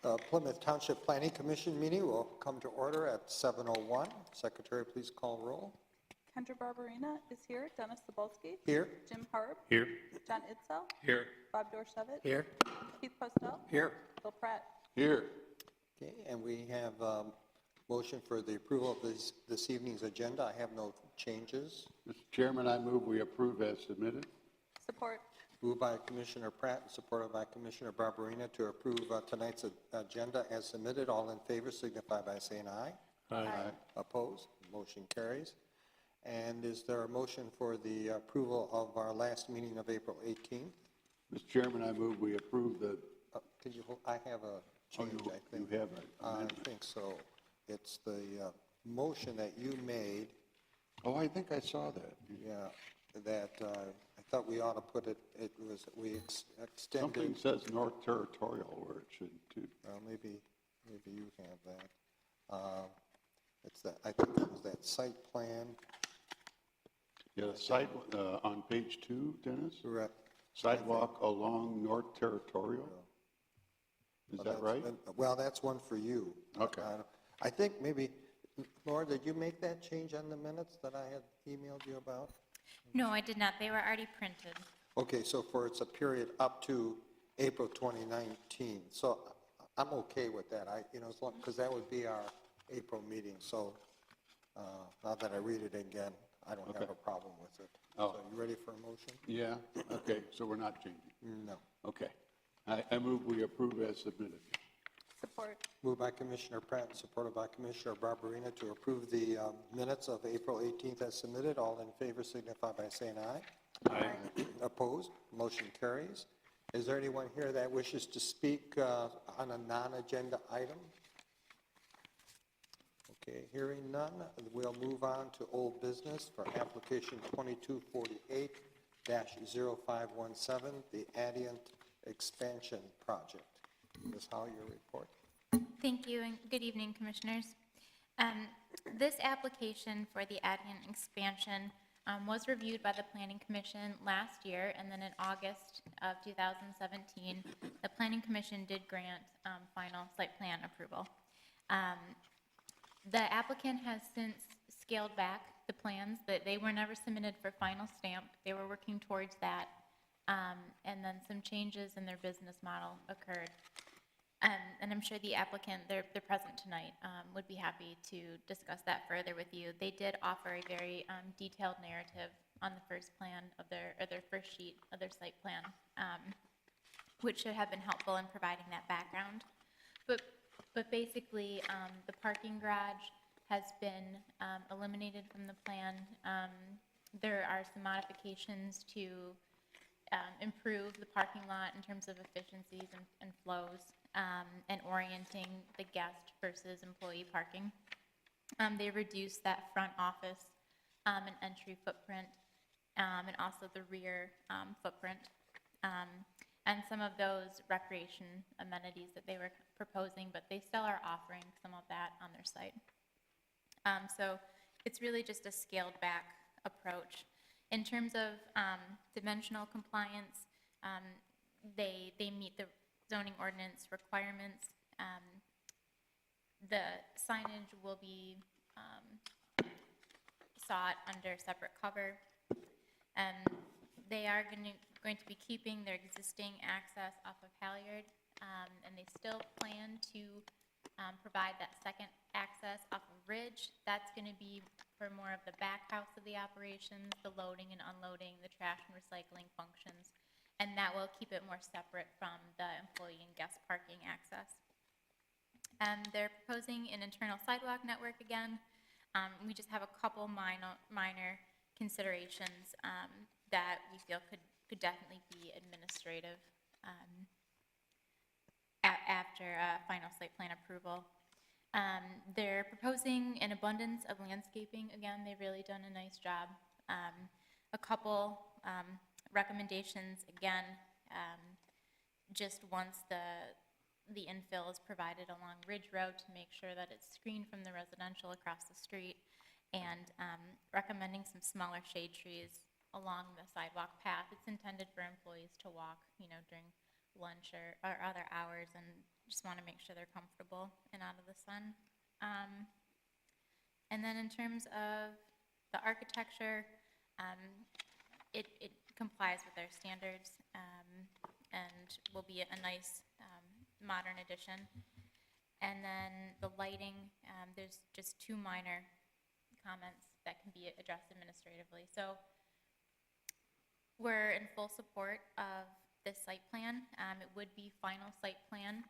Plymouth Township Planning Commission meeting will come to order at 7:01. Secretary, please call roll. Kendra Barberina is here. Dennis Sabolsky. Here. Jim Harb. Here. John Itzel. Here. Bob Dorshevitz. Here. Keith Postel. Here. Bill Pratt. Here. Okay, and we have motion for the approval of this evening's agenda. I have no changes. Mr. Chairman, I move we approve as submitted. Support. Moved by Commissioner Pratt and supported by Commissioner Barberina to approve tonight's agenda as submitted. All in favor signify by saying aye. Aye. Opposed? Motion carries. And is there a motion for the approval of our last meeting of April 18th? Mr. Chairman, I move we approve the. Could you hold? I have a change, I think. You have it. I think so. It's the motion that you made. Oh, I think I saw that. Yeah, that I thought we ought to put it, we extended. Something says North Territorial where it should too. Well, maybe you have that. It's that, I think it was that site plan. Yeah, site on page 2, Dennis? Correct. Sidewalk along North Territorial. Is that right? Well, that's one for you. Okay. I think maybe, Laura, did you make that change on the minutes that I had emailed you about? No, I did not. They were already printed. Okay, so it's a period up to April 2019. So I'm okay with that. As long, because that would be our April meeting. So now that I read it again, I don't have a problem with it. Oh. So you ready for a motion? Yeah, okay, so we're not changing. No. Okay. I move we approve as submitted. Support. Moved by Commissioner Pratt and supported by Commissioner Barberina to approve the minutes of April 18th as submitted. All in favor signify by saying aye. Aye. Opposed? Motion carries. Is there anyone here that wishes to speak on a non-agenda item? Okay, hearing none, we'll move on to old business for application 2248-0517, the Adient Expansion Project. Ms. Howe, your report. Thank you, and good evening, Commissioners. This application for the Adient expansion was reviewed by the Planning Commission last year, and then in August of 2017, the Planning Commission did grant final site plan approval. The applicant has since scaled back the plans. That they were never submitted for final stamp. They were working towards that, and then some changes in their business model occurred. And I'm sure the applicant, they're present tonight, would be happy to discuss that further with you. They did offer a very detailed narrative on the first plan of their first sheet of their site plan, which should have been helpful in providing that background. But basically, the parking garage has been eliminated from the plan. There are some modifications to improve the parking lot in terms of efficiencies and flows, and orienting the guest versus employee parking. They reduced that front office and entry footprint, and also the rear footprint, and some of those recreation amenities that they were proposing, but they still are offering some of that on their site. So it's really just a scaled back approach. In terms of dimensional compliance, they meet the zoning ordinance requirements. The signage will be sought under separate cover. They are going to be keeping their existing access off of Halyard, and they still plan to provide that second access off of Ridge. That's going to be for more of the back house of the operations, the loading and unloading, the trash and recycling functions, and that will keep it more separate from the employee and guest parking access. They're proposing an internal sidewalk network again. We just have a couple minor considerations that we feel could definitely be administrative after final site plan approval. They're proposing an abundance of landscaping. Again, they've really done a nice job. A couple recommendations, again, just once the infill is provided along Ridge Road to make sure that it's screened from the residential across the street, and recommending some smaller shade trees along the sidewalk path. It's intended for employees to walk, during lunch or other hours, and just want to make sure they're comfortable and out of the sun. And then in terms of the architecture, it complies with our standards, and will be a nice modern addition. And then the lighting, there's just 2 minor comments that can be addressed administratively. So we're in full support of this site plan. It would be final site plan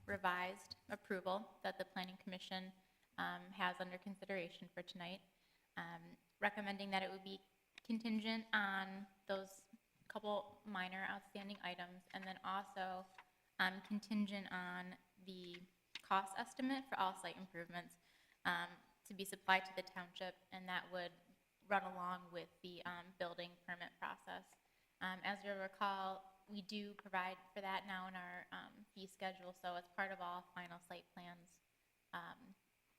revised approval that the Planning Commission has under consideration for tonight, recommending that it would be contingent on those couple minor outstanding items, and then also contingent on the cost estimate for all site improvements to be supplied to the township, and that would run along with the building permit process. As you'll recall, we do provide for that now in our fee schedule, so as part of all final site plans,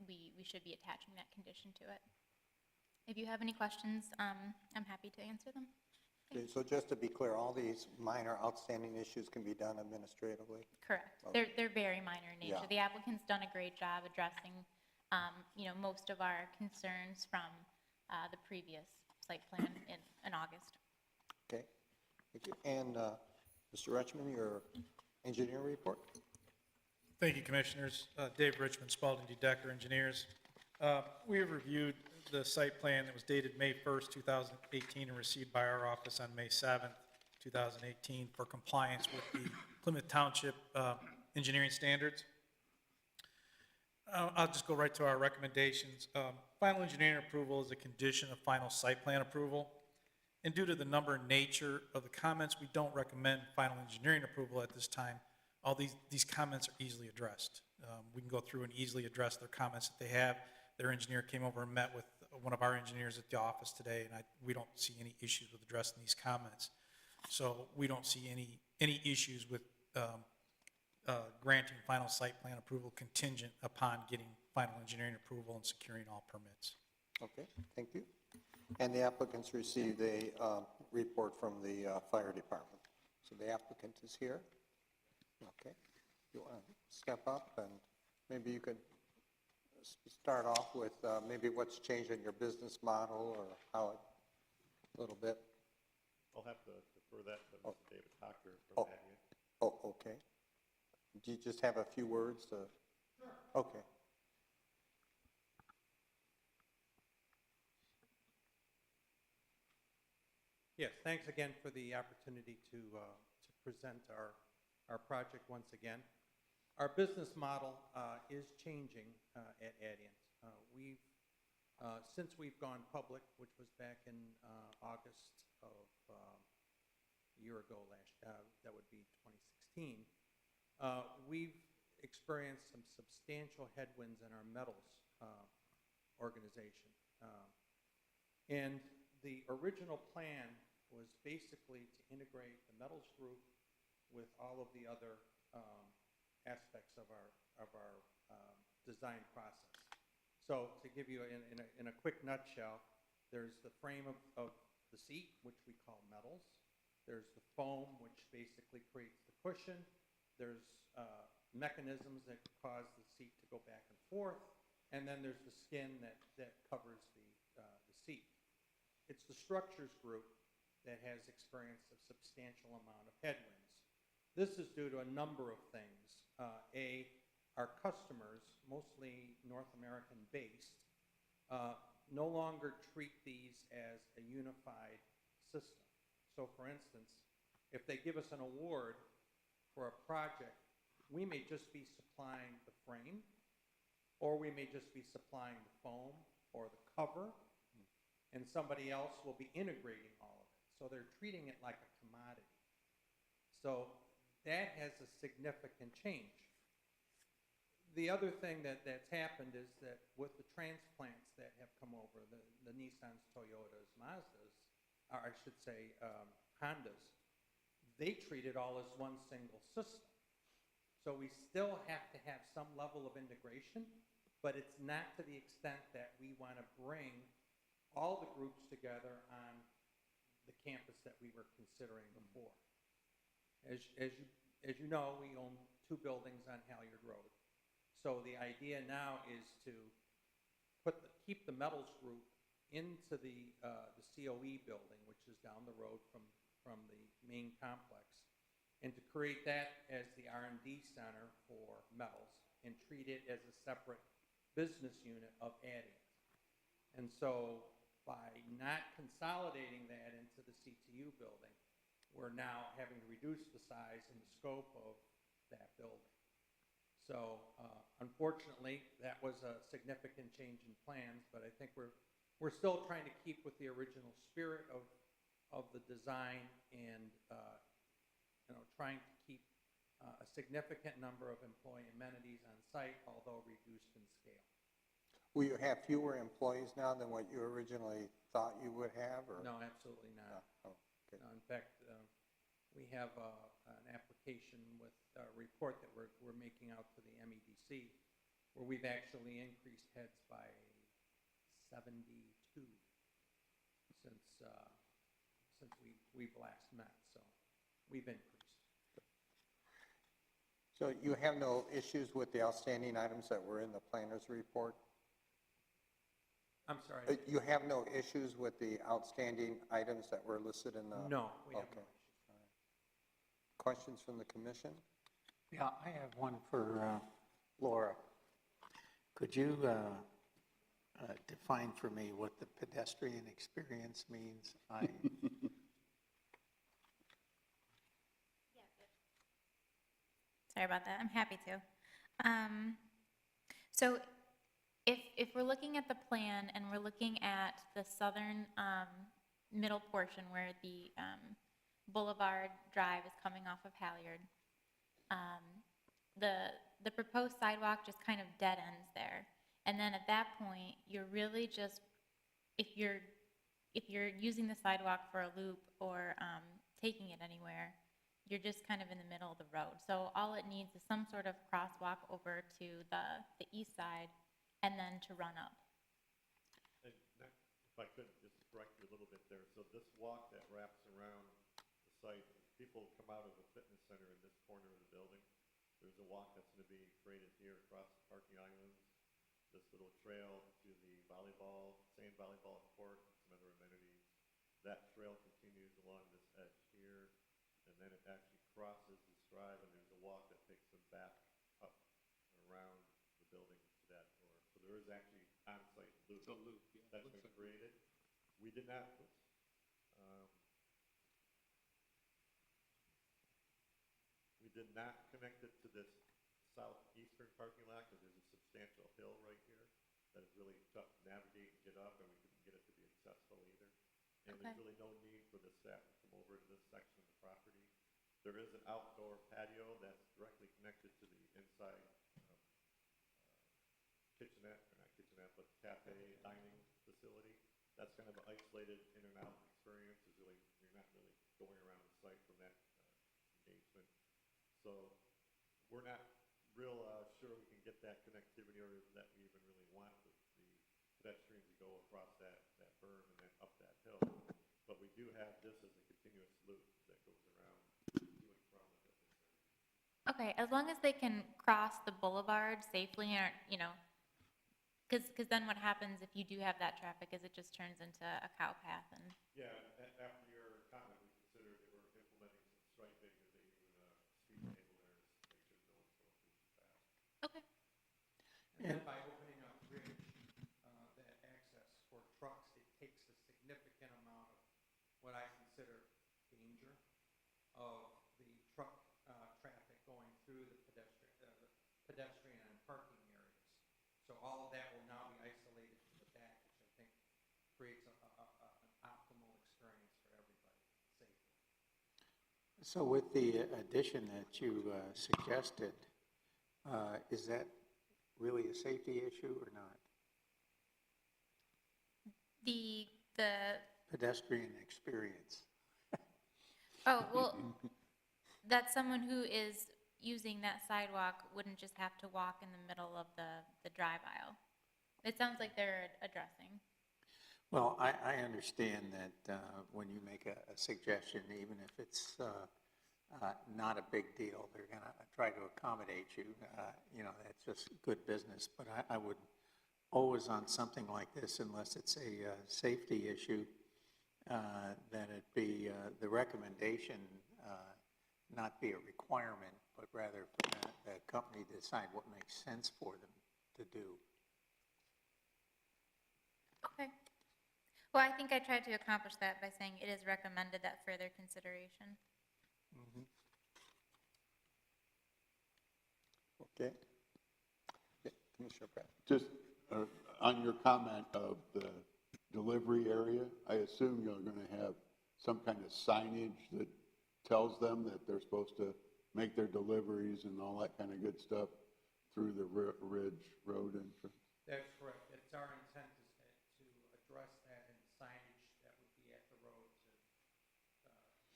we should be attaching that condition to it. If you have any questions, I'm happy to answer them. Okay, so just to be clear, all these minor outstanding issues can be done administratively? Correct. Okay. They're very minor in nature. Yeah. The applicant's done a great job addressing, most of our concerns from the previous site plan in August. Okay, thank you. And Mr. Retchman, your engineer report? Thank you, Commissioners. Dave Richmond, Spalding D. Decker Engineers. We have reviewed the site plan that was dated May 1st, 2018, and received by our office on May 7th, 2018, for compliance with the Plymouth Township engineering standards. I'll just go right to our recommendations. Final engineering approval is a condition of final site plan approval. And due to the number and nature of the comments, we don't recommend final engineering approval at this time. All these comments are easily addressed. We can go through and easily address their comments that they have. Their engineer came over and met with one of our engineers at the office today, and we don't see any issues with addressing these comments. So we don't see any issues with granting final site plan approval contingent upon getting final engineering approval and securing all permits. Okay, thank you. And the applicants received a report from the fire department. So the applicant is here. Okay, you want to step up, and maybe you could start off with maybe what's changed in your business model, or how it, a little bit. I'll have to defer that to Mr. David Cocker Oh. from Adient. Oh, okay. Do you just have a few words to? Sure. Okay. Yes, thanks again for the opportunity to present our project once again. Our business model is changing at Adient. Since we've gone public, which was back in August of a year ago, that would be 2016, we've experienced some substantial headwinds in our metals organization. And the original plan was basically to integrate the metals group with all of the other aspects of our design process. So to give you in a quick nutshell, there's the frame of the seat, which we call metals. There's the foam, which basically creates the cushion. There's mechanisms that cause the seat to go back and forth. And then there's the skin that covers the seat. It's the structures group that has experienced a substantial amount of headwinds. This is due to a number of things. Our customers, mostly North American based, no longer treat these as a unified system. So for instance, if they give us an award for a project, we may just be supplying the frame, or we may just be supplying the foam or the cover, and somebody else will be integrating all of it. So they're treating it like a commodity. So that has a significant change. The other thing that's happened is that with the transplants that have come over, the Nissans, Toyotas, Mazdas, or I should say Hondas, they treat it all as one single system. So we still have to have some level of integration, but it's not to the extent that we want to bring all the groups together on the campus that we were considering before. As you as you know, we own 2 buildings on Halyard Road. So the idea now is to keep the metals group into the COE building, which is down the road from the main complex, and to create that as the R&D center for metals and treat it as a separate business unit of Adient. And so by not consolidating that into the CTU building, we're now having to reduce the size and the scope of that building. So unfortunately, that was a significant change in plans, but I think we're still trying to keep with the original spirit of the design and trying to keep a significant number of employee amenities on site, although reduced in scale. Will you have fewer employees now than what you originally thought you would have, or? No, absolutely not. Oh, okay. No, in fact, we have an application with a report that we're making out to the MEDC, where we've actually increased heads by 72 since we've last met. So we've increased. So you have no issues with the outstanding items that were in the planner's report? I'm sorry. You have no issues with the outstanding items that were listed in the? No, we have no Okay. issues. Questions from the commission? Yeah, I have one for Laura. Could you define for me what the pedestrian experience means? Sorry about that, I'm happy to. So if we're looking at the plan and we're looking at the southern middle portion where the Boulevard Drive is coming off of Halyard, the proposed sidewalk just kind of dead ends there. And then at that point, you're really just, if you're using the sidewalk for a loop or taking it anywhere, you're just kind of in the middle of the road. So all it needs is some sort of crosswalk over to the east side and then to run up. And if I could just correct you a little bit there. So this walk that wraps around the site, people come out of the fitness center in this corner of the building. There's a walk that's going to be created here across the parking islands. This little trail to the sand volleyball court, some other amenities. That trail continues along this edge here, and then it actually crosses this drive, and there's a walk that takes them back up around the building to that door. So there is actually on-site loop. It's a loop, yeah. That's been created. We did not, connect it to this southeastern parking lot because there's a substantial hill right here that is really tough to navigate and get up, and we couldn't get it to be accessible either. And there's really no need for the staff to come over to this section of the property. There is an outdoor patio that's directly connected to the inside kitchenette, or not kitchenette, but cafe dining facility. That's kind of an isolated in and out experience. You're not really going around the site from that engagement. So we're not real sure we can get that connectivity, or that we even really want the pedestrians to go across that berm and then up that hill. But we do have this as a continuous loop that goes around to and from the fitness center. Okay, as long as they can cross the boulevard safely, or, because then what happens if you do have that traffic is it just turns into a cow path and. Yeah, after your comment, we considered that we're implementing some striping, there's even a speed table there to make sure no one's going too fast. Okay. And then by opening up Ridge, that access for trucks, it takes a significant amount of what I consider danger of the truck traffic going through the pedestrian and parking areas. So all of that will now be isolated to the back, which I think creates an optimal experience for everybody safely. So with the addition that you suggested, is that really a safety issue or not? The Pedestrian experience. Oh, well, that someone who is using that sidewalk wouldn't just have to walk in the middle of the drive aisle. It sounds like they're addressing. Well, I understand that when you make a suggestion, even if it's not a big deal. They're going to try to accommodate you. You know, that's just good business. But I would always on something like this, unless it's a safety issue, that it be the recommendation not be a requirement, but rather for the company to decide what makes sense for them to do. Okay. Well, I think I tried to accomplish that by saying it is recommended that further consideration. Okay. Yeah, Commissioner Pratt. Just on your comment of the delivery area, I assume you're going to have some kind of signage that tells them that they're supposed to make their deliveries and all that kind of good stuff through the Ridge Road entrance? That's correct. It's our intent to address that in signage that would be at the road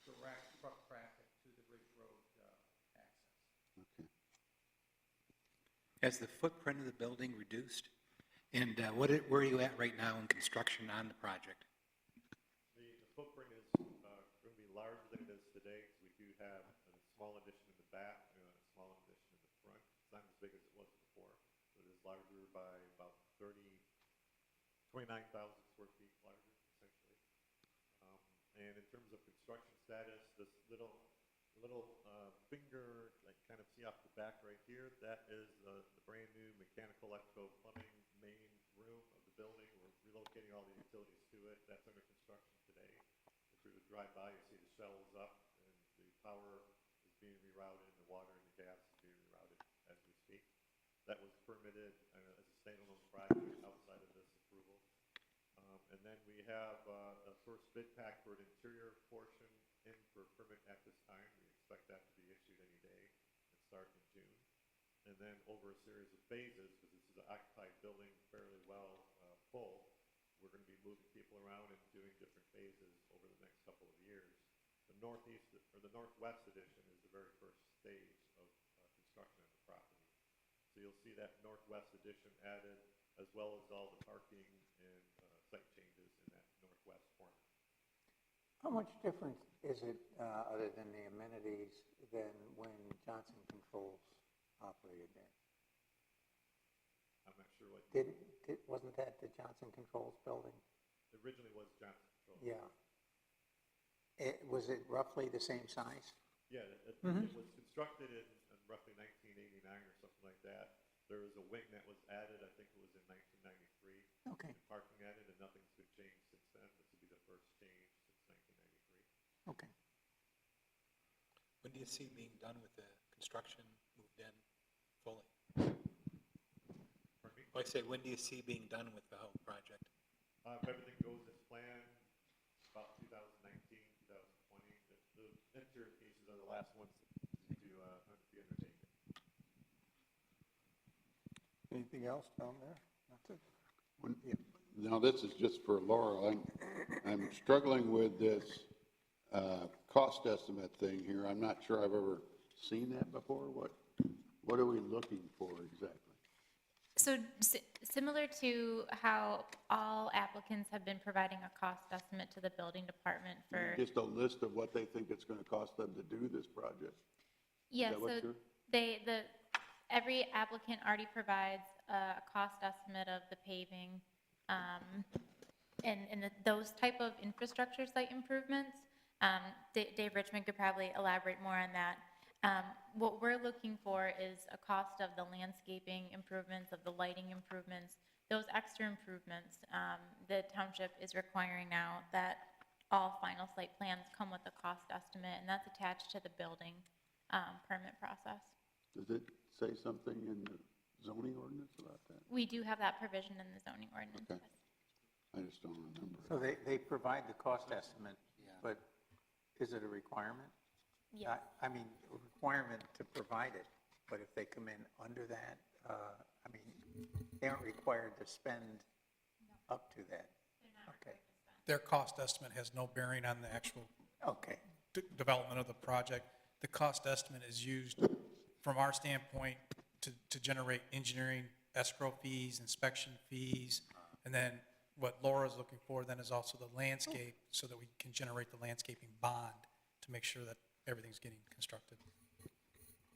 to direct truck traffic to the Ridge Road access. Okay. Has the footprint of the building reduced? And where are you at right now in construction on the project? The footprint is going to be larger than it is today, because we do have a small addition in the back and a small addition in the front. It's not as big as it was before, but it is larger by about 29,000 square feet larger, essentially. And in terms of construction status, this little finger that you kind of see off the back right here, that is the brand new mechanical, electrical, plumbing main room of the building. We're relocating all the utilities to it. That's under construction today. If we would drive by, you see the shelves up, and the power is being rerouted, and the water and the gas is being rerouted as we speak. That was permitted as a standalone project outside of this approval. And then we have a first bid pack for an interior portion in for permit at this time. We expect that to be issued any day and start in June. And then over a series of phases, because this is an occupied building fairly well full, we're going to be moving people around and doing different phases over the next couple of years. The northeast or the northwest addition is the very first stage of construction of the property. So you'll see that northwest addition added, as well as all the parking and site changes in that northwest corner. How much difference is it, other than the amenities, than when Johnson Controls operated there? I'm not sure what Wasn't that the Johnson Controls building? it originally was. Johnson Controls. Yeah. Was it roughly the same size? Yeah, it was constructed in roughly 1989 or something like that. There was a wing that was added, I think it was in 1993. Okay. And parking added, and nothing's been changed since then. This will be the first change since 1993. Okay. When do you see being done with the construction moved in fully? Pardon me? Well, I say, when do you see being done with the whole project? If everything goes as planned, about 2019, 2020. The interior pieces are the last ones to be undertaken. Anything else down there? That's it. Now, this is just for Laura. I'm struggling with this cost estimate thing here. I'm not sure I've ever seen that before. What are we looking for exactly? So similar to how all applicants have been providing a cost estimate to the building department for. Just a list of what they think it's going to cost them to do this project? Yes, that what so you're- every applicant already provides a cost estimate of the paving, and those type of infrastructure site improvements. Dave Richmond could probably elaborate more on that. What we're looking for is a cost of the landscaping improvements, of the lighting improvements, those extra improvements. The township is requiring now that all final site plans come with a cost estimate, and that's attached to the building permit process. Does it say something in the zoning ordinance about that? We do have that provision in the zoning ordinance. Okay. I just don't remember. So they provide the cost estimate, but is it a requirement? Yes. I mean, a requirement to provide it, but if they come in under that, I mean, they aren't required to spend up to that. Okay. Their cost estimate has no bearing on the actual Okay. development of the project. The cost estimate is used, from our standpoint, to generate engineering escrow fees, inspection fees, and then what Laura's looking for then is also the landscape, so that we can generate the landscaping bond to make sure that everything's getting constructed.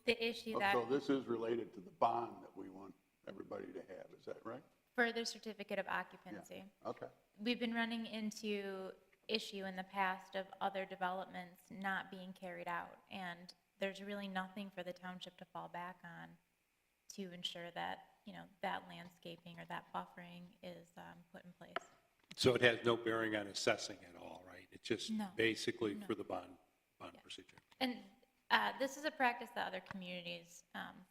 The issue Oh, that, so this is related to the bond that we want everybody to have, is that right? further certificate of occupancy. Okay. We've been running into issue in the past of other developments not being carried out, and there's really nothing for the township to fall back on to ensure that, that landscaping or that buffering is put in place. So it has no bearing on assessing at all, right? It's just No. basically No. for the bond Yeah. procedure. And this is a practice that other communities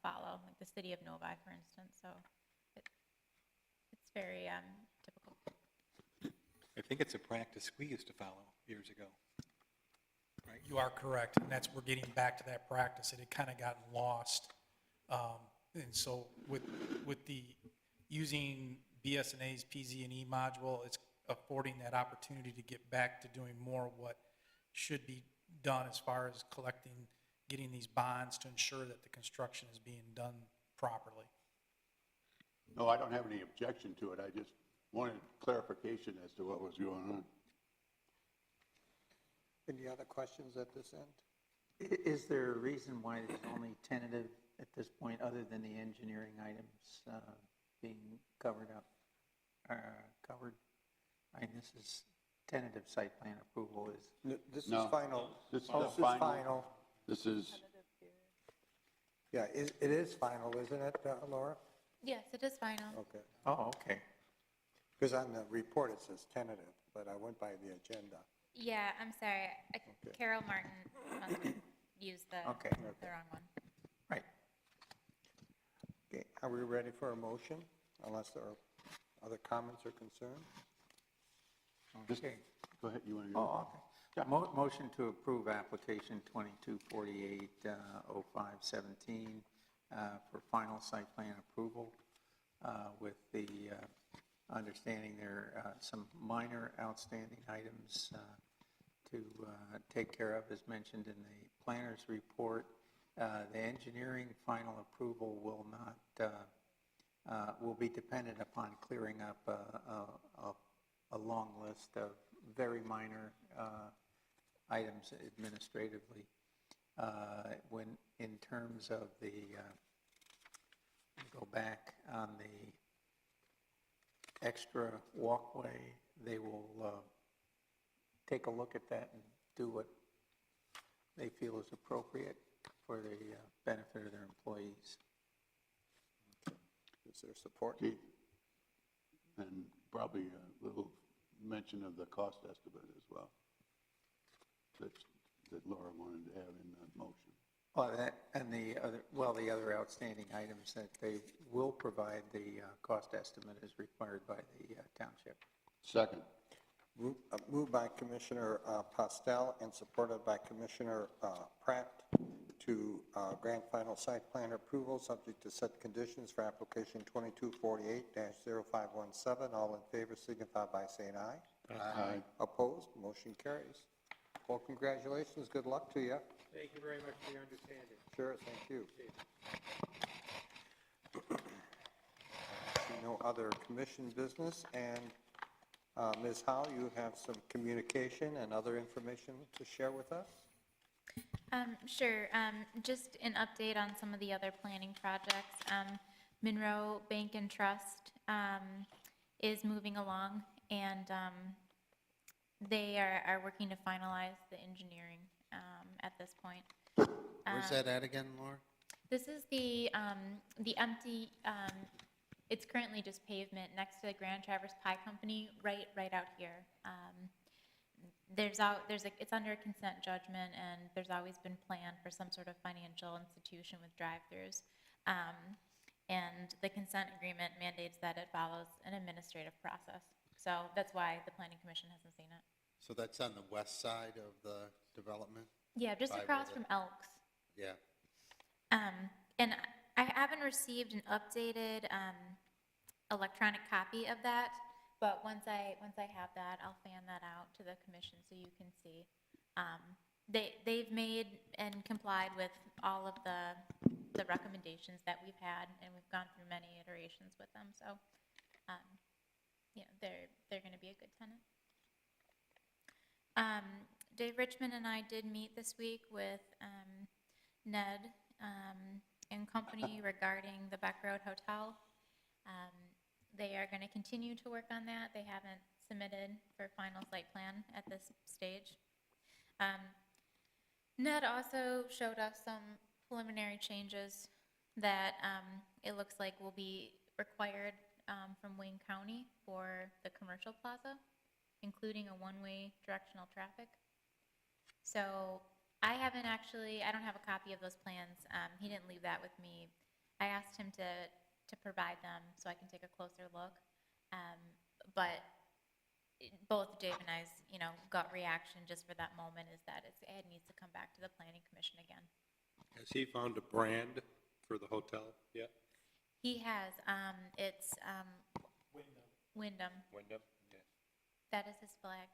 follow, like the city of Novi, for instance, so it's very typical. I think it's a practice we used to follow years ago. Right? You are correct, and we're getting back to that practice. It had kind of gotten lost. And so with the using BS&A's PZ&E module, it's affording that opportunity to get back to doing more what should be done as far as getting these bonds to ensure that the construction is being done properly. No, I don't have any objection to it. I just wanted clarification as to what was going on. Any other questions at this end? Is there a reason why it's only tentative at this point, other than the engineering items being covered? I mean, this is tentative site plan approval is, This is No. final. This is Oh, the this is final. This is, Yeah, it is final, isn't it, Laura? Yes, it is final. Okay. oh, okay. Because on the report, it says tentative, but I went by the agenda. Yeah, I'm sorry. Carol Martin must have used the Okay. wrong one. Right. Okay, are we ready for a motion, unless there are other comments or concerns? Okay. go ahead, you want to go? Oh, okay. Motion to approve application 2248-0517 for final site plan approval with the understanding there are some minor outstanding items to take care of, as mentioned in the planner's report. The engineering final approval will not, will be dependent upon clearing up a long list of very minor items administratively. When, in terms of the, go back on the extra walkway, they will take a look at that and do what they feel is appropriate for the benefit of their employees. Is there support? Keith? And probably a little mention of the cost estimate as well, that Laura wanted to have in the motion. Well, that, and the other outstanding items that they will provide the cost estimate as required by the township. Second. Moved by Commissioner Postel and supported by Commissioner Pratt to grant final site plan approval subject to set conditions for application 2248-0517. All in favor signify by saying aye. Aye. Opposed? Motion carries. Well, congratulations. Good luck to you. Thank you very much for your understanding. Sure, thank you. See no other commission business, and Ms. Howe, you have some communication and other information to share with us? Sure. Just an update on some of the other planning projects. Monroe Bank and Trust is moving along, and they are working to finalize the engineering at this point. Where's that at again, Laura? This is the empty, it's currently just pavement next to the Grand Traverse Pie Company, right out here. It's under a consent judgment, and there's always been planned for some sort of financial institution with drive-throughs. And the consent agreement mandates that it follows an administrative process. So that's why the Planning Commission hasn't seen it. So that's on the west side of the development? Yeah, just By across where from Elks. Yeah. And I haven't received an updated electronic copy of that, but once I have that, I'll fan that out to the commission so you can see. They've made and complied with all of the recommendations that we've had, and we've gone through many iterations with them. So, they're going to be a good tenant. Dave Richmond and I did meet this week with Ned and company regarding the Beck Road Hotel. They are going to continue to work on that. They haven't submitted for final site plan at this stage. Ned also showed us some preliminary changes that it looks like will be required from Wayne County for the commercial plaza, including a one-way directional traffic. So I don't have a copy of those plans. He didn't leave that with me. I asked him to provide them so I can take a closer look. But both Dave and I's, gut reaction just for that moment is that it needs to come back to the planning commission again. Has he found a brand for the hotel yet? He has, it's Wyndham. Wyndham? Yeah. That is his flag.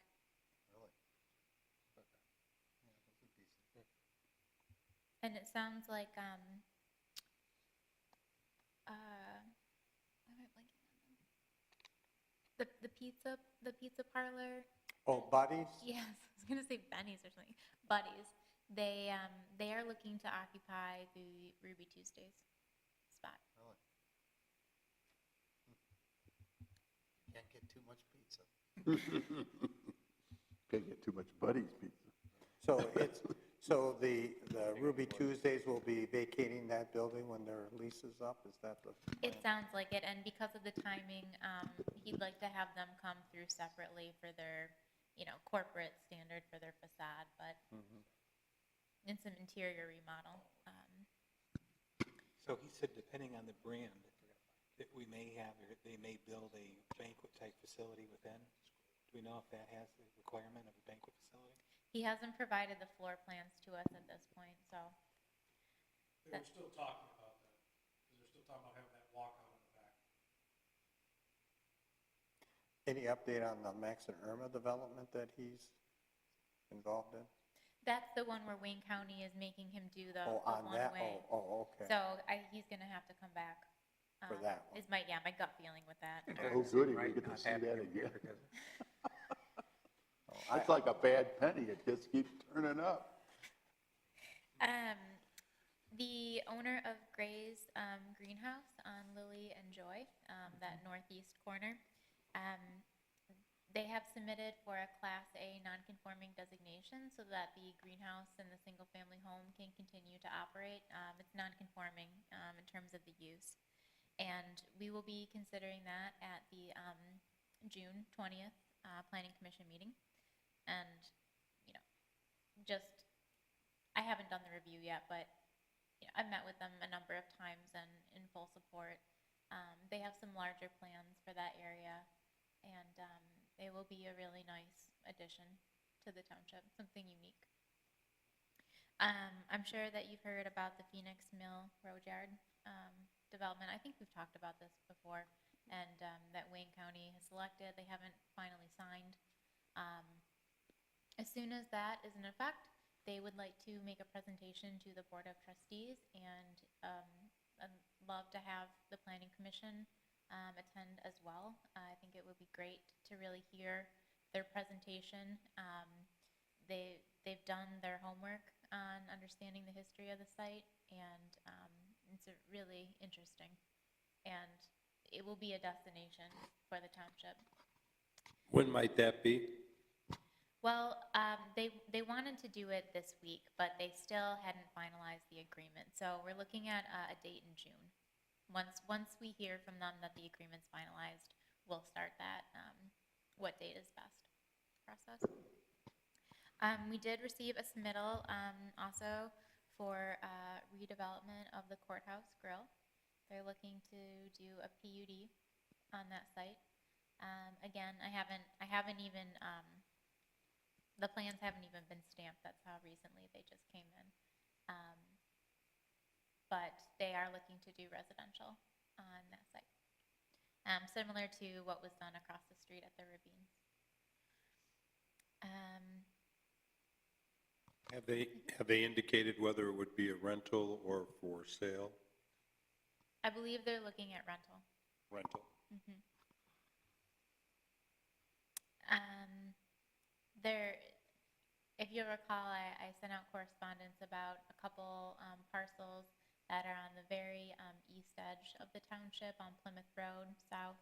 And it sounds like, why am I blanking on them? The pizza parlor. Oh, Buddies? Yes, I was gonna say Benny's or something. Buddies. They are looking to occupy the Ruby Tuesdays spot. Can't get too much pizza. Can't get too much Buddy's pizza. So the Ruby Tuesdays will be vacating that building when their lease is up? Is that the? It sounds like it, and because of the timing, he'd like to have them come through separately for their, corporate standard for their facade, but in some interior remodel. So he said depending on the brand, that we may have, or they may build a banquet-type facility within. Do we know if that has the requirement of a banquet facility? He hasn't provided the floor plans to us at this point, so. They were still talking about that, because they're still talking about having that walkout in the back. Any update on the Max and Irma development that he's involved in? That's the one where Wayne County is making him do the Oh, on that, one-way. okay. So he's gonna have to come back. For that one. Is my gut feeling with that. Oh, goody, we Right, get to not see having that him here again. because- It's like a bad penny, it just keeps turning up. The owner of Gray's Greenhouse on Lily and Joy, that northeast corner, they have submitted for a Class A non-conforming designation so that the greenhouse and the single-family home can continue to operate. It's non-conforming in terms of the use. And we will be considering that at the June 20th Planning Commission meeting. And, I haven't done the review yet, but I've met with them a number of times and in full support. They have some larger plans for that area, and it will be a really nice addition to the township, something unique. I'm sure that you've heard about the Phoenix Mill Road Yard development. I think we've talked about this before, and that Wayne County has selected. They haven't finally signed. As soon as that is in effect, they would like to make a presentation to the Board of Trustees, and I'd love to have the Planning Commission attend as well. I think it would be great to really hear their presentation. They've done their homework on understanding the history of the site, and it's really interesting. And it will be a destination for the township. When might that be? Well, they wanted to do it this week, but they still hadn't finalized the agreement. So we're looking at a date in June. Once we hear from them that the agreement's finalized, we'll start that what date is best process. We did receive a submittal also for redevelopment of the courthouse grill. They're looking to do a PUD on that site. Again, I haven't even. The plans haven't even been stamped. That's how recently they just came in. But they are looking to do residential on that site. Similar to what was done across the street at the Ravines. Have they indicated whether it would be a rental or for sale? I believe they're looking at rental. Rental. if you'll recall, I sent out correspondence about a couple parcels that are on the very east edge of the township on Plymouth Road, south,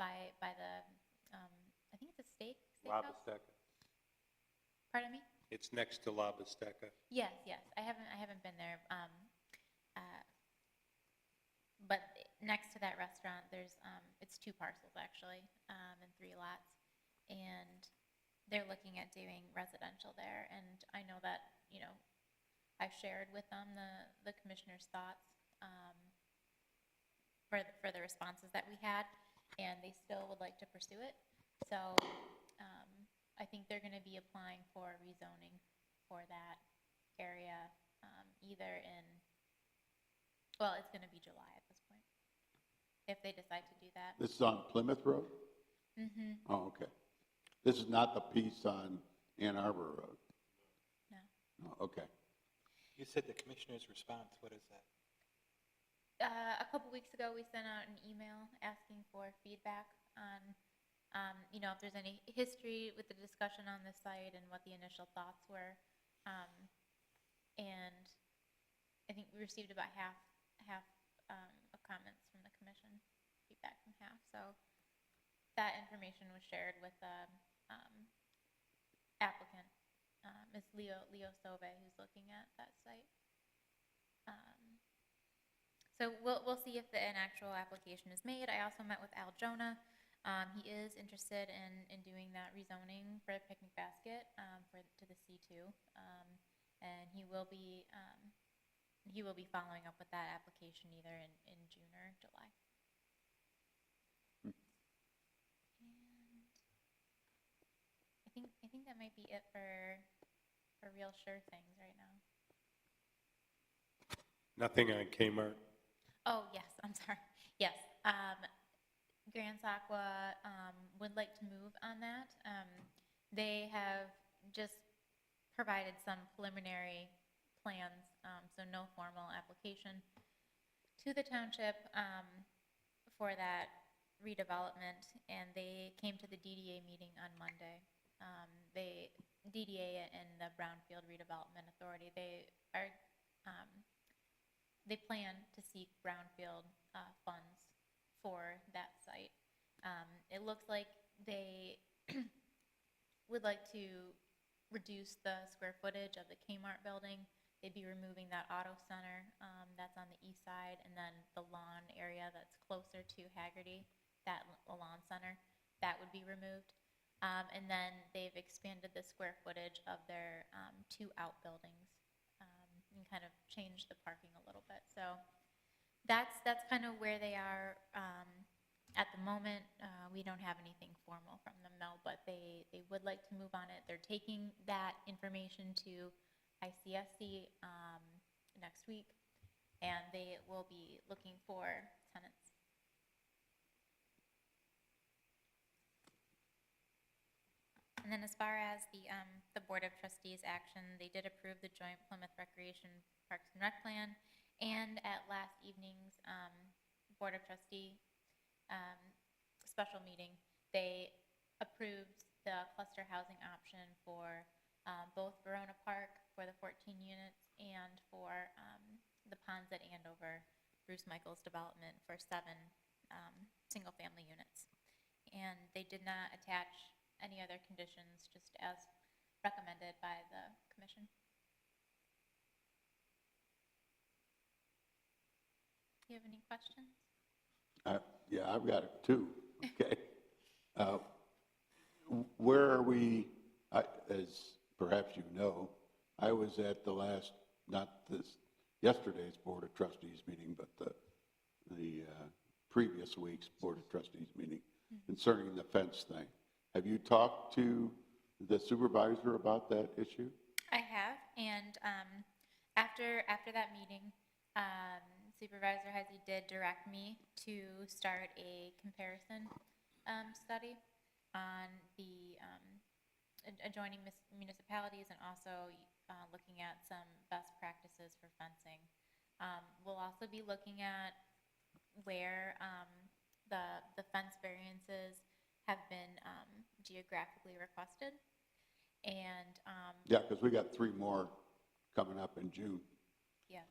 by the, I think it's a steakhouse? Labisteca. Pardon me? It's next to Labisteca. Yes, yes. I haven't been there. But next to that restaurant, there's, it's 2 parcels actually, and 3 lots. And they're looking at doing residential there. And I know that, you know, I've shared with them the commissioner's thoughts, for the responses that we had, and they still would like to pursue it. So, I think they're gonna be applying for rezoning for that area, either in, well, it's gonna be July at this point, if they decide to do that. This is on Plymouth Road? Mm-hmm, Oh, okay. This is not the piece on Ann Arbor Road? no. Oh, okay. You said the commissioner's response, what is that? A couple weeks ago, we sent out an email asking for feedback on, you know, if there's any history with the discussion on the site and what the initial thoughts were. And I think we received about half of comments from the commission, feedback from half. So that information was shared with the applicant, Ms. Leo Sove, who's looking at that site. So we'll see if an actual application is made. I also met with Al Jonah. He is interested in doing that rezoning for a picnic basket to the C2, and he will be following up with that application either in June or July. And I think that might be it for real sure things right now. Nothing on Kmart? Oh, yes, I'm sorry. Yes, Grand Sakwa would like to move on that. They have just provided some preliminary plans, so no formal application to the township for that redevelopment, and they came to the DDA meeting on Monday. DDA and the Brownfield Redevelopment Authority, they plan to seek brownfield funds for that site. It looks like they would like to reduce the square footage of the Kmart building. They'd be removing that auto center that's on the east side, and then the lawn area that's closer to Haggerty, that lawn center, that would be removed. And then they've expanded the square footage of their 2 outbuildings and kind of changed the parking a little bit. So that's kind of where they are at the moment. We don't have anything formal from them, though, but they would like to move on it. They're taking that information to ICSC next week, and they will be looking for tenants. And then as far as the Board of Trustees action, they did approve the joint Plymouth Recreation Parks and Rec Plan, and at last evening's Board of Trustee special meeting, they approved the cluster housing option for both Verona Park for the 14 units and for the Ponds at Andover, Bruce Michaels development for 7 single-family units. And they did not attach any other conditions, just as recommended by the commission. Do you have any questions? Yeah, I've got 2. Okay. Where are we, as perhaps you know, I was at the last, not yesterday's Board of Trustees meeting, but the previous week's Board of Trustees meeting concerning the fence thing. Have you talked to the supervisor about that issue? I have, and after that meeting, Supervisor Heisey did direct me to start a comparison study on the adjoining municipalities, and also looking at some best practices for fencing. We'll also be looking at where the fence variances have been geographically requested, And, Yeah, because we got 3 more coming up in June. yes,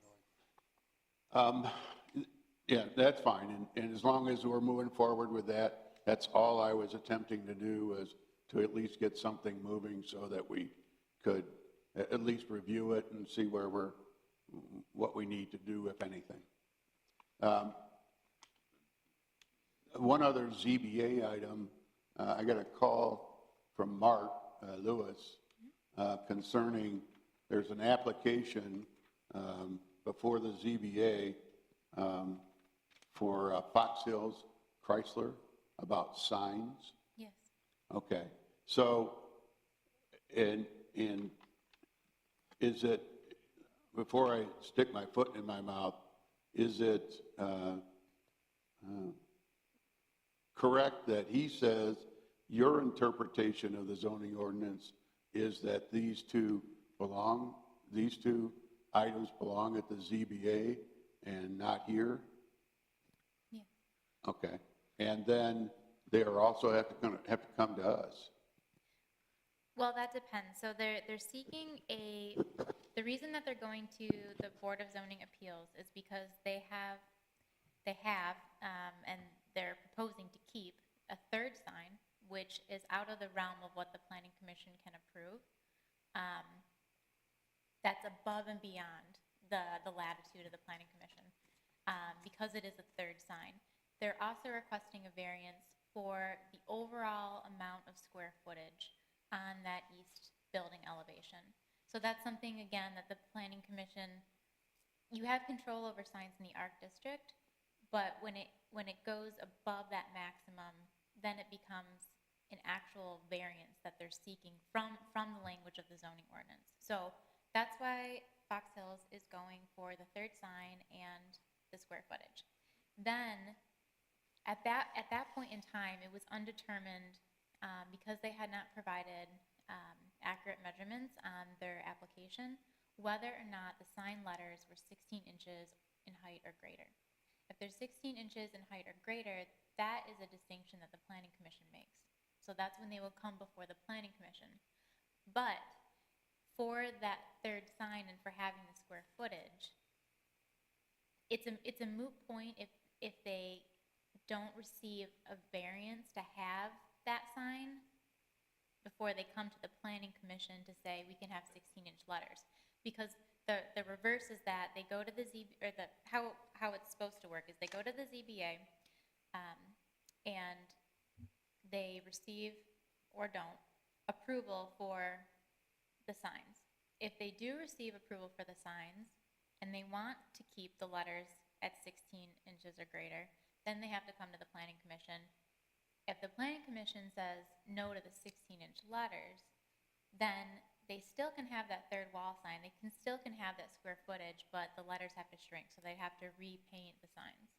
Yeah, that's fine, and as long as we're moving forward with that, that's all I was attempting to do, was to at least get something moving so that we could at least review it and see what we need to do, if anything. One other ZBA item, I got a call from Mark Lewis concerning, there's an application before the ZBA for Fox Hills Chrysler about signs. yes. Okay, so, and is it, before I stick my foot in my mouth, is it correct that he says your interpretation of the zoning ordinance is that these two items belong at the ZBA and not here? Yeah. Okay, and then they are also have to come to us. Well, that depends. So they're seeking the reason that they're going to the Board of Zoning Appeals is because they have, and they're proposing to keep a third sign, which is out of the realm of what the Planning Commission can approve. That's above and beyond the latitude of the Planning Commission, because it is a third sign. They're also requesting a variance for the overall amount of square footage on that east building elevation. So that's something, again, that the Planning Commission, you have control over signs in the ARC district, but when it goes above that maximum, then it becomes an actual variance that they're seeking from the language of the zoning ordinance. So that's why Fox Hills is going for the third sign and the square footage. Then, at that point in time, it was undetermined, because they had not provided accurate measurements on their application, whether or not the sign letters were 16 inches in height or greater. If they're 16 inches in height or greater, that is a distinction that the Planning Commission makes. So that's when they will come before the Planning Commission. But for that third sign and for having the square footage, it's a moot point if they don't receive a variance to have that sign before they come to the Planning Commission to say we can have 16-inch letters. Because the reverse is that they go to the how it's supposed to work is they go to the ZBA and they receive or don't approval for the signs. If they do receive approval for the signs and they want to keep the letters at 16 inches or greater, then they have to come to the Planning Commission. If the Planning Commission says no to the 16-inch letters, then they still can have that third wall sign. They still can have that square footage, but the letters have to shrink, so they have to repaint the signs.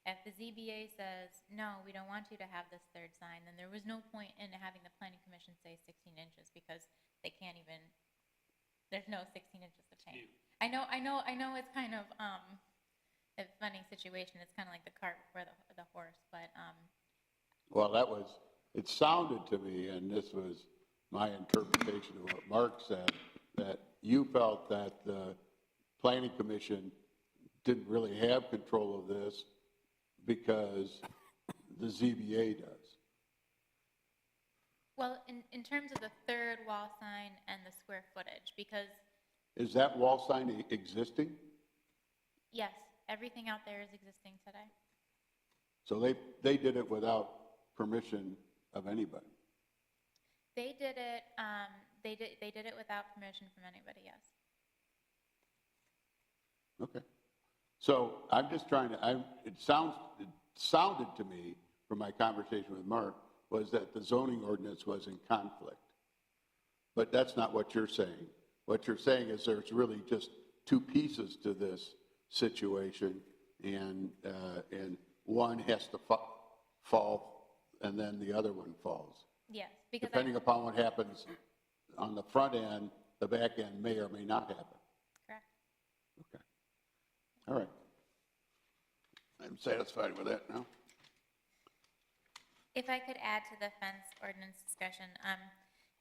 If the ZBA says, no, we don't want you to have this third sign, then there was no point in having the Planning Commission say 16 inches because they can't even, there's no 16 inches to change. I know it's kind of a funny situation. It's kind of like the cart before the horse, but Well, it sounded to me, and this was my interpretation of what Mark said, that you felt that the Planning Commission didn't really have control of this because the ZBA does. well, in terms of the third wall sign and the square footage, because Is that wall sign existing? yes, everything out there is existing today. So they did it without permission of anybody? They did it. They did it without permission from anybody. Yes. Okay. So I'm just trying to, it sounded to me from my conversation with Mark was that the zoning ordinance was in conflict. But that's not what you're saying. What you're saying is there's really just two pieces to this situation, and one has to fall, and then the other one falls. Yes, because Depending upon what happens on the front end, the back end may or may not happen. correct. Okay. All right. I'm satisfied with that now. If I could add to the fence ordinance discussion,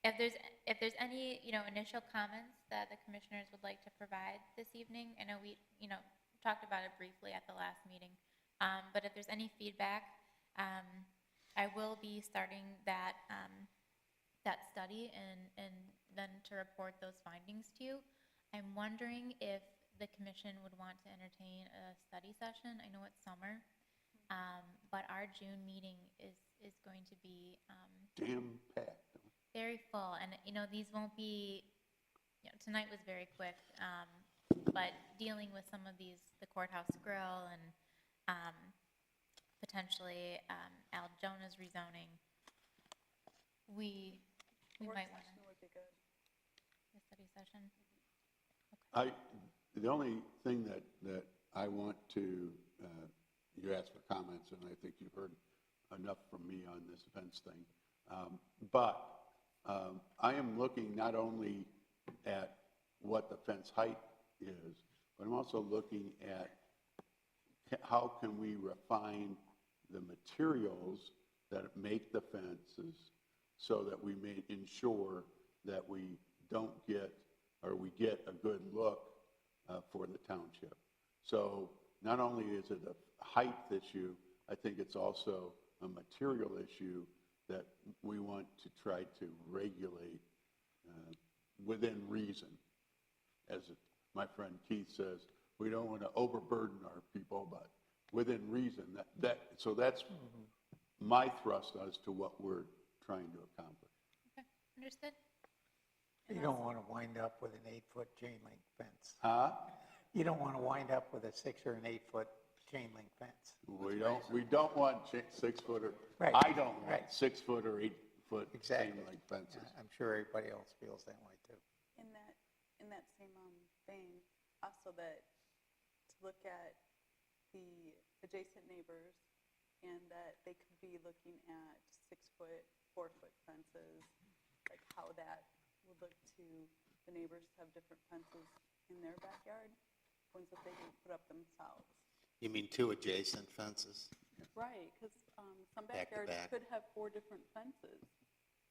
if there's any, initial comments that the commissioners would like to provide this evening, I know we, talked about it briefly at the last meeting, but if there's any feedback, I will be starting that study and then to report those findings to you. I'm wondering if the commission would want to entertain a study session. I know it's summer, but our June meeting is going to be Jam-packed. very full, and these won't be, tonight was very quick, but dealing with some of these, the courthouse grill and potentially Al Jonah's rezoning, we Work might want session would be good. a study session. The only thing that I want to, you asked for comments, and I think you've heard enough from me on this fence thing. But I am looking not only at what the fence height is, but I'm also looking at how can we refine the materials that make the fences so that we may ensure that we don't get, or we get a good look for the township. So not only is it a height issue, I think it's also a material issue that we want to try to regulate within reason. As my friend Keith says, we don't want to overburden our people, but within reason. So that's my thrust as to what we're trying to accomplish. Okay, understood? You don't want to wind up with an 8-foot chain link fence. Huh? You don't want to wind up with a 6 or an 8-foot chain link fence. We don't want 6-foot or, Right. I don't want Right. 6-foot or 8-foot chain Exactly. link fences. I'm sure everybody else feels that way too. In that same vein, also that to look at the adjacent neighbors and that they could be looking at 6-foot, 4-foot fences, like how that would look to the neighbors to have different fences in their backyard, ones that they can put up themselves. You mean 2 adjacent fences? Right, because some Back to backyards back. could have 4 different fences.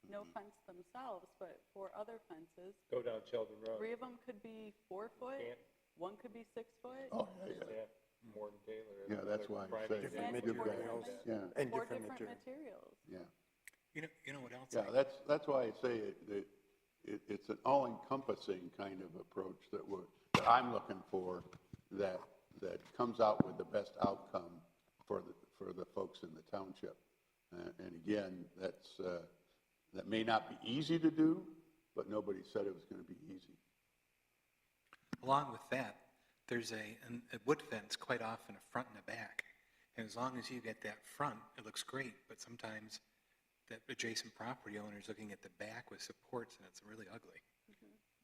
No fence themselves, but 4 other fences. Go down Sheldon Road. 3 of them could be 4 foot, Can't. 1 could be 6 foot. Oh, yeah. Morton Taylor. Yeah, that's why I'm saying. Different you're right. materials. Yeah, And 4 different different material. materials. yeah. You know what else? Yeah, that's why I say it's an all-encompassing kind of approach that I'm looking for, that comes out with the best outcome for the folks in the township. And again, that may not be easy to do, but nobody said it was going to be easy. Along with that, there's a wood fence quite often a front and a back. And as long as you get that front, it looks great, but sometimes that adjacent property owner is looking at the back with supports and it's really ugly.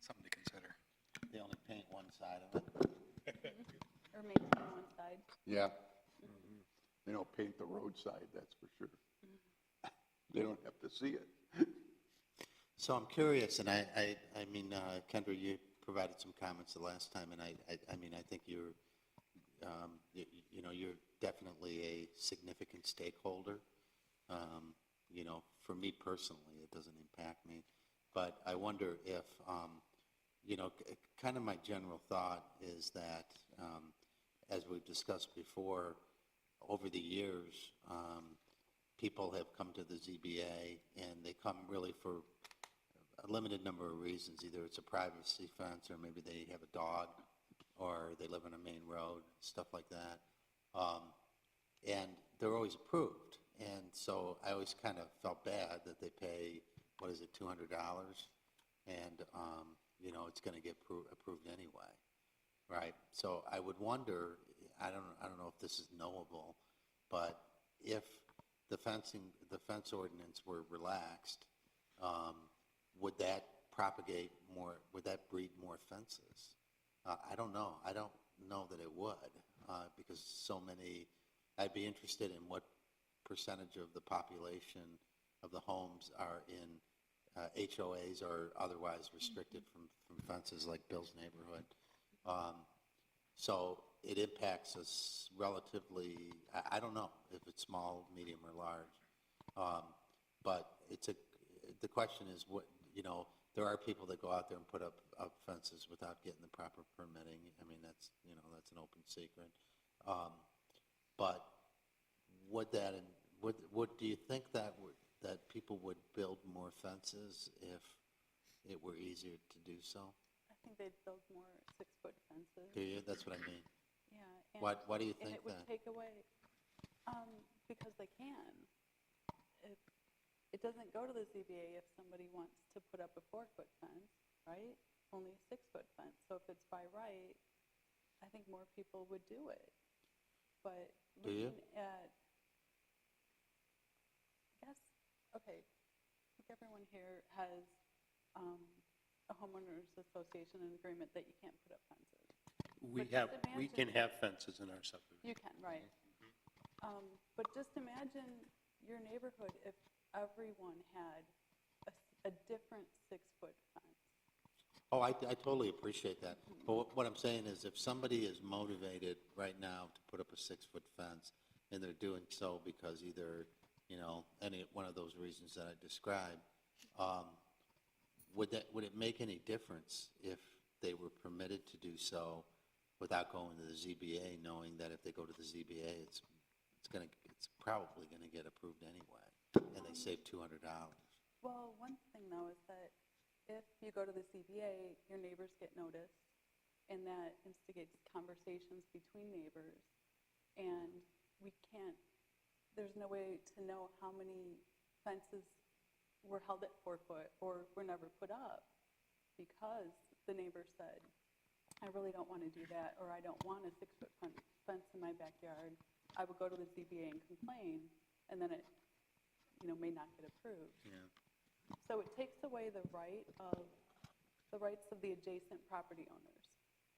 Something to consider. They only paint one side of it. Or maintain one side. Yeah. They don't paint the roadside, that's for sure. They don't have to see it. So I'm curious, and I mean, Kendra, you provided some comments the last time, and I mean, I think you're definitely a significant stakeholder. For me personally, it doesn't impact me, but I wonder if, kind of my general thought is that, as we've discussed before, over the years, people have come to the ZBA, and they come really for a limited number of reasons. Either it's a privacy fence, or maybe they have a dog, or they live on a main road, stuff like that. And they're always approved. And so I always kind of felt bad that they pay, what is it, $200? And, it's going to get approved anyway, right? So I would wonder, I don't know if this is knowable, but if the fence ordinance were relaxed, would that propagate more, would that breed more fences? I don't know. I don't know that it would, because so many, I'd be interested in what percentage of the population of the homes are in HOAs or otherwise restricted from fences like Bill's neighborhood. So it impacts us relatively, I don't know if it's small, medium, or large. But the question is, what there are people that go out there and put up fences without getting the proper permitting. I mean, that's an open secret. But would that, do you think that people would build more fences if it were easier to do so? I think they'd build more 6-foot fences. Do you? That's what I mean. Yeah. Why do you And think it would that? take away, because they can. It doesn't go to the ZBA if somebody wants to put up a 4-foot fence, right? Only a 6-foot fence. So if it's by right, I think more people would do it. But Do you? looking at, I guess, okay, I think everyone here has a homeowners association and agreement that you can't put up fences. We But just we can have fences in our subdivision. You can, right. But just imagine your neighborhood if everyone had a different 6-foot fence. Oh, I totally appreciate that. But what I'm saying is if somebody is motivated right now to put up a 6-foot fence and they're doing so because either, any one of those reasons that I described, would it make any difference if they were permitted to do so without going to the ZBA, knowing that if they go to the ZBA, it's probably going to get approved anyway, and they save $200? Well, one thing though is that if you go to the ZBA, your neighbors get noticed, and that instigates conversations between neighbors, and there's no way to know how many fences were held at 4 foot or were never put up because the neighbor said, I really don't want to do that, or I don't want a 6-foot fence in my backyard. I would go to the ZBA and complain, and then it, may not get approved. Yeah. So it takes away the rights of the adjacent property owners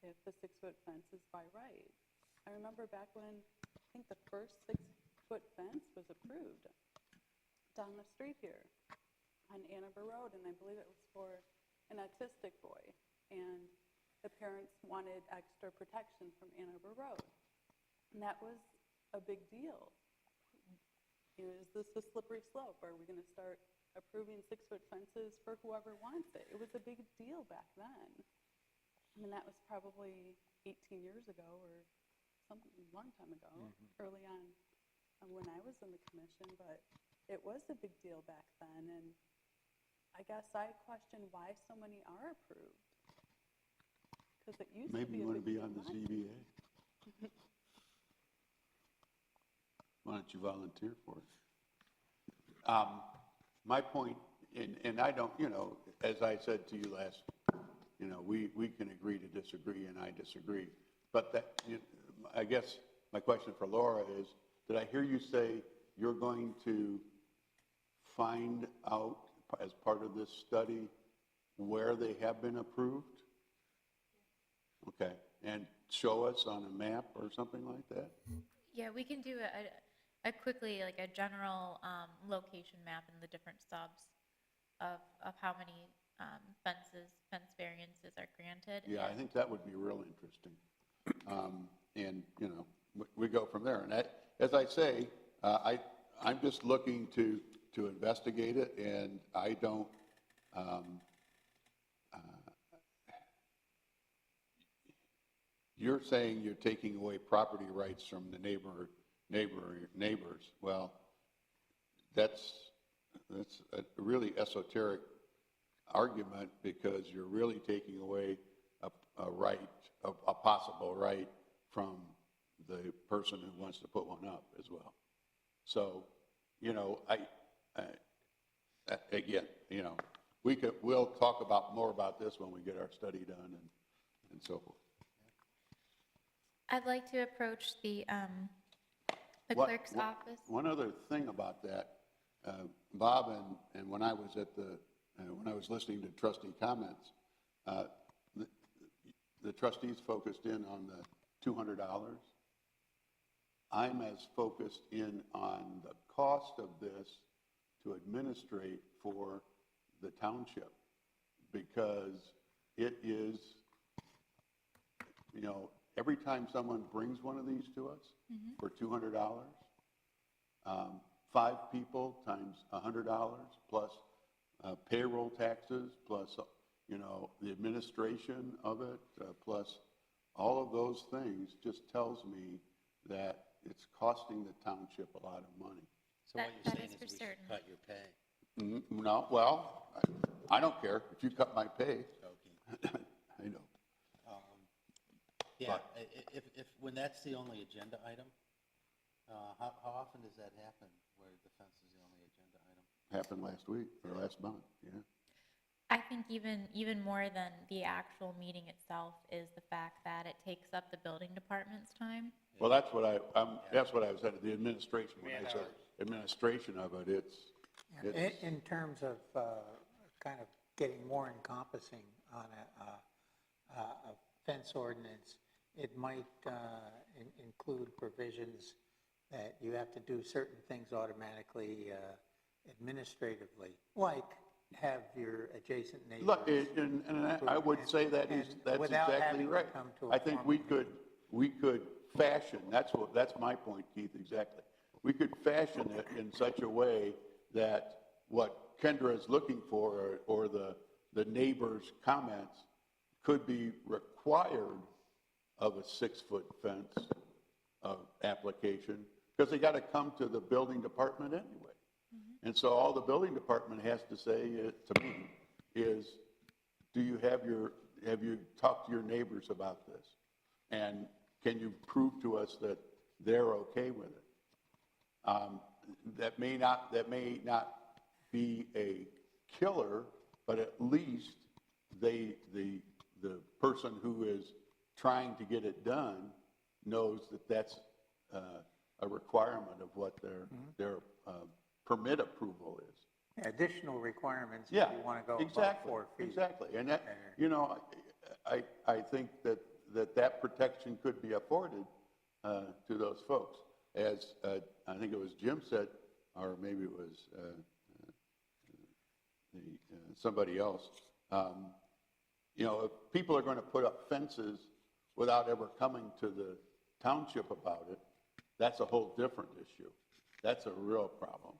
if the 6-foot fence is by right. I remember back when I think the first 6-foot fence was approved down the street here on Ann Arbor Road, and I believe it was for an autistic boy, and the parents wanted extra protection from Ann Arbor Road, and that was a big deal. Is this a slippery slope? Are we going to start approving 6-foot fences for whoever wants it? It was a big deal back then. I mean, that was probably 18 years ago or something, a long time ago, early on when I was in the commission, but it was a big deal back then, and I guess I question why so many are approved. Because it used Maybe to be you a want to big be deal on the then. ZBA. Why don't you volunteer for it? My point, and I don't, as I said to you last, we can agree to disagree, and I disagree. But that, I guess my question for Laura is, did I hear you say you're going to find out as part of this study where they have been approved? Okay, and show us on a map or something like that? Yeah, we can do a quickly, like a general location map in the different subs of how many fence variances are granted. Yeah, I think that would be real interesting. And, we go from there. And as I say, I'm just looking to investigate it, and I don't, you're saying you're taking away property rights from the neighbors. Well, that's a really esoteric argument, because you're really taking away a possible right from the person who wants to put one up as well. So, again, we'll talk more about this when we get our study done and so forth. I'd like to approach the clerk's office. One other thing about that, Bob, and when I was when I was listening to trustee comments, the trustees focused in on the $200. I'm as focused in on the cost of this to administrate for the township, because it is, every time someone brings one of these to us for $200, 5 people times $100 plus payroll taxes, plus, you know, the administration of it, plus all of those things just tells me that it's costing the township a lot of money. So what That you're is saying for is we should certain. cut your pay. No, well, I don't care if you cut my pay. Joking. I know. Yeah, if, when that's the only agenda item, how often does that happen, where the fence is the only agenda item? Happened last week, or last month, yeah. I think even more than the actual meeting itself is the fact that it takes up the building department's time. Well, that's what that's what I was at, the administration, when I said administration of it, it's, In terms of kind of getting more encompassing on a fence ordinance, it might include provisions that you have to do certain things automatically administratively, like have your adjacent neighbors. look, and I would say that's without exactly having to right. come to a I think we formal could fashion, that's my point, Keith, exactly. We could fashion it in such a way that what Kendra is looking for, or the neighbor's comments, could be required of a 6-foot fence application, because they got to come to the building department anyway. And so all the building department has to say to me is, have you talked to your neighbors about this? And can you prove to us that they're okay with it? That may not be a killer, but at least the person who is trying to get it done knows that that's a requirement of what their permit approval is. Additional requirements if Yeah, you want to go above exactly, 4 feet. exactly. And that, you know, I think that protection could be afforded to those folks. As I think it was Jim said, or maybe it was somebody else, you know, if people are going to put up fences without ever coming to the township about it, that's a whole different issue. That's a real problem.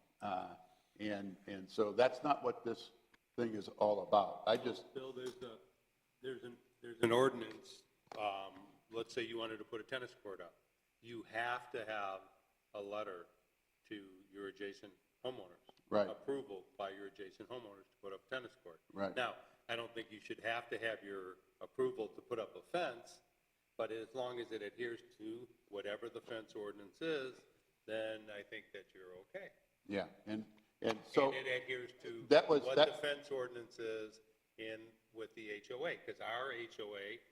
And so that's not what this thing is all about. Bill, there's an ordinance, let's say you wanted to put a tennis court up. You have to have a letter to your adjacent homeowners. Right. Approval by your adjacent homeowners to put up tennis court. Right. Now, I don't think you should have to have your approval to put up a fence, but as long as it adheres to whatever the fence ordinance is, then I think that you're okay. Yeah, and so. And it adheres to That was- what that- the fence ordinance is in with the HOA, because our HOA,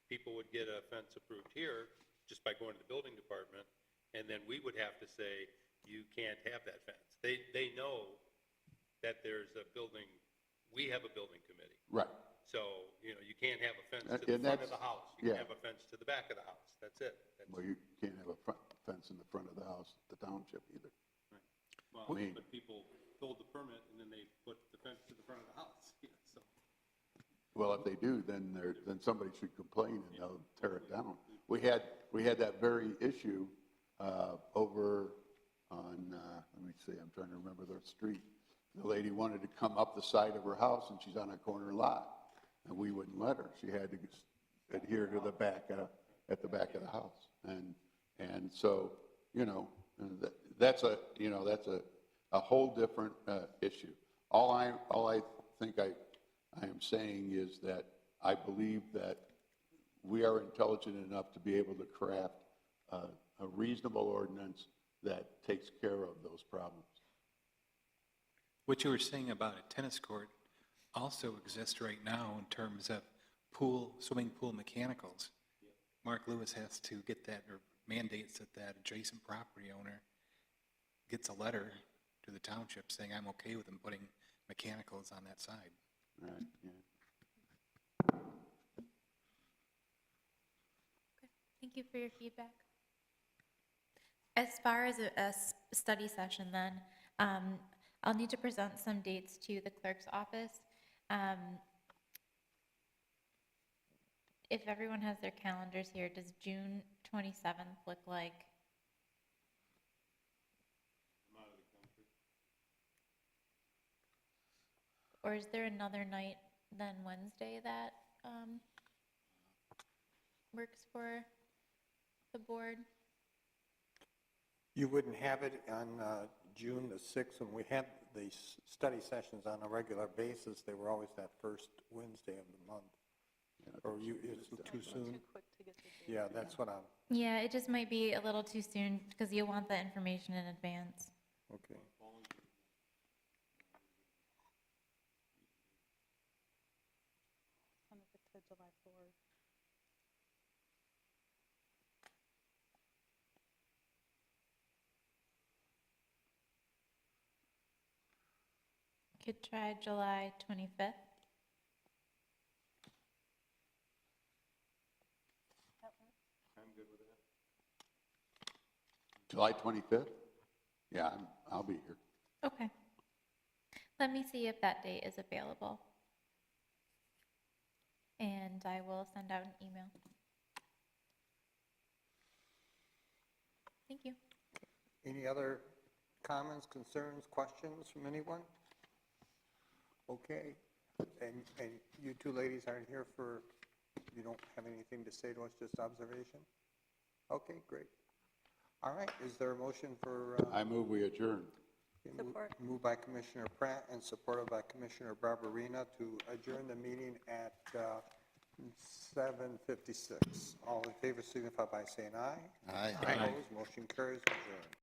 people would get a fence approved here just by going to the building department, and then we would have to say, you can't have that fence. They know that there's a building, we have a building committee. Right. So, you know, you can't have a fence to And the front that's- of the house. You yeah. can have a fence to the back of the house. That's it. Well, you can't have a fence in the front of the house at the township either. Well, I mean- but people pulled the permit and then they put the fence to the front of the house. Yeah, so. Well, if they do, then somebody should complain and they'll tear it down. We had that very issue over on, let me see, I'm trying to remember the street. The lady wanted to come up the side of her house and she's on a corner lot, and we wouldn't let her. She had to adhere to the back, at the back of the house. And so, you know, that's a whole different issue. All I think I am saying is that I believe that we are intelligent enough to be able to craft a reasonable ordinance that takes care of those problems. What you were saying about a tennis court also exists right now in terms of swimming pool mechanicals. Mark Lewis has to get that, or mandates that adjacent property owner gets a letter to the township saying, I'm okay with them putting mechanicals on that side. Right, yeah. Thank you for your feedback. As far as a study session then, I'll need to present some dates to the clerk's office. If everyone has their calendars here, does June 27th look like? or is there another night than Wednesday that works for the board? You wouldn't have it on June the 6th, when we had the study sessions on a regular basis, they were always that first Wednesday of the month. Or you, is it too soon? Too quick to get the date. Yeah, that's what I'm, Yeah, it just might be a little too soon because you'll want that information in advance. okay. Send it to July 4th. Could try July 25th. That works? I'm good with that. July 25th? Yeah, I'll be here. Okay. Let me see if that date is available. And I will send out an email. Thank you. Any other comments, concerns, questions from anyone? Okay, and you two ladies aren't here for, you don't have anything to say to us, just observation? Okay, great. All right, is there a motion for? I move we adjourn. Support. Moved by Commissioner Pratt and supported by Commissioner Barberina to adjourn the meeting at 7:56. All in favor signify by saying aye. Aye. Opposed, motion carries, adjourned.